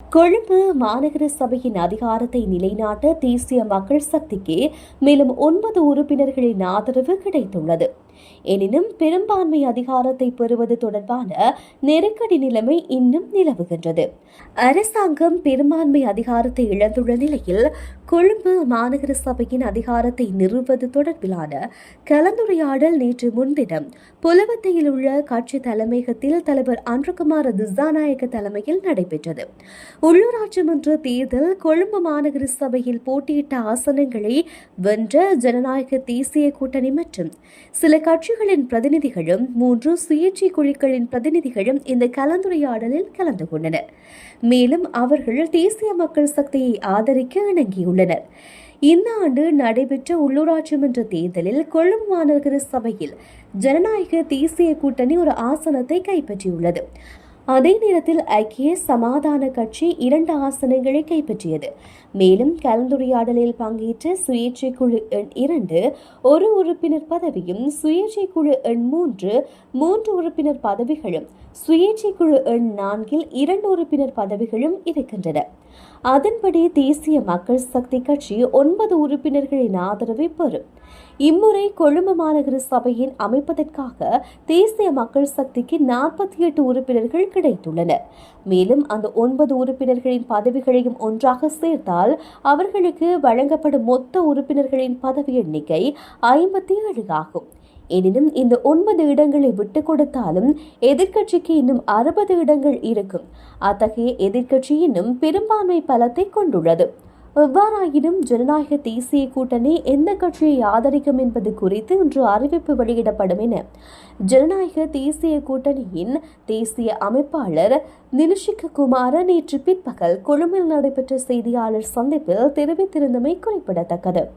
கொழும்பு மாநகர சபையின் அதிகாரத்தை நிலைநாட்ட தேசிய மக்கள் சக்திக்கு மேலும் 9 உறுப்பினர்களின் ஆதரவு கிடைத்துள்ளது. எனினும் பெரும்பான்மை அதிகாரத்தை பெறுவது தொடர்பான நெருக்கடி நிலைமை இன்னும் நிலவுகின்றது. அரசாங்கம் பெரும்பான்மை அதிகாரத்தை இழந்துள்ள நிலையில் கொழும்பு மாநகர சபையின் அதிகாரத்தை நிறுவுவது தொடர்பிலான கலந்துரையாடல் நேற்று முன்தினம் புலவத்தையில் உள்ள கட்சி தலைமையகத்தில் தலைவர் அன்றுகுமார திசாநாயக்க தலைமையில் நடைபெற்றது. உள்ளூராட்சி மன்ற தேர்தல் கொழும்பு மாநகர சபையில் போட்டியிட்ட ஆசனங்களை வென்ற ஜனநாயக தேசிய கூட்டணி மற்றும் சில கட்சிகளின் பிரதிநிதிகளும் 3 சுயேட்சை குழுக்களின் பிரதிநிதிகளும் இந்த கலந்துரையாடலில் கலந்து கொண்டனர். மேலும் அவர்கள் தேசிய மக்கள் சக்தியை ஆதரிக்க இணங்கியுள்ளனர். இந்த ஆண்டு நடைபெற்ற உள்ளூராட்சி மன்ற தேர்தலில் கொழும்பு மாநகர சபையில் ஜனநாயக தேசிய கூட்டணி ஒரு ஆசனத்தை கைப்பற்றியுள்ளது. அதே நேரத்தில் ஐக்கிய சமாதான கட்சி 2 ஆசனங்களை கைப்பற்றியது. மேலும் கலந்துரையாடலில் பங்கேற்ற சுயேட்சை குழு எண் 2 1 உறுப்பினர் பதவியும், சுயேட்சை குழு எண் 3 உறுப்பினர் பதவிகளும், சுயேட்சை குழு எண் 4 2 உறுப்பினர் பதவிகளும் இருக்கின்றன. அதன்படி தேசிய மக்கள் சக்தி கட்சி 9 உறுப்பினர்களின் ஆதரவை பெறும். இம்முறை கொழும்பு மாநகர சபையின் அமைப்பதற்காக தேசிய மக்கள் சக்திக்கு 48 உறுப்பினர்கள் கிடைத்துள்ளனர். மேலும் அந்த 9 உறுப்பினர்களின் பதவிகளையும் ஒன்றாக சேர்த்தால் அவர்களுக்கு வழங்கப்படும் மொத்த உறுப்பினர்களின் பதவி எண்ணிக்கை 57 ஆகும். எனினும் இந்த 9 இடங்களை விட்டுக் கொடுத்தாலும் எதிர்க்கட்சிக்கு இன்னும் 60 இடங்கள் இருக்கும். அத்தகைய எதிர்க்கட்சி இன்னும் பெரும்பான்மை பலத்தை கொண்டுள்ளது. எவ்வாறாயினும் ஜனநாயக தேசிய கூட்டணி எந்த கட்சியை ஆதரிக்கும் என்பது குறித்து இன்று அறிவிப்பு வெளியிடப்படும் என ஜனநாயக தேசிய கூட்டணியின் தேசிய அமைப்பாளர் நிலுஷிக குமார நேற்று பிற்பகல் கொழும்பில் நடைபெற்ற செய்தியாளர் சந்திப்பில் தெரிவித்திருந்தமை குறிப்பிடத்தக்கது.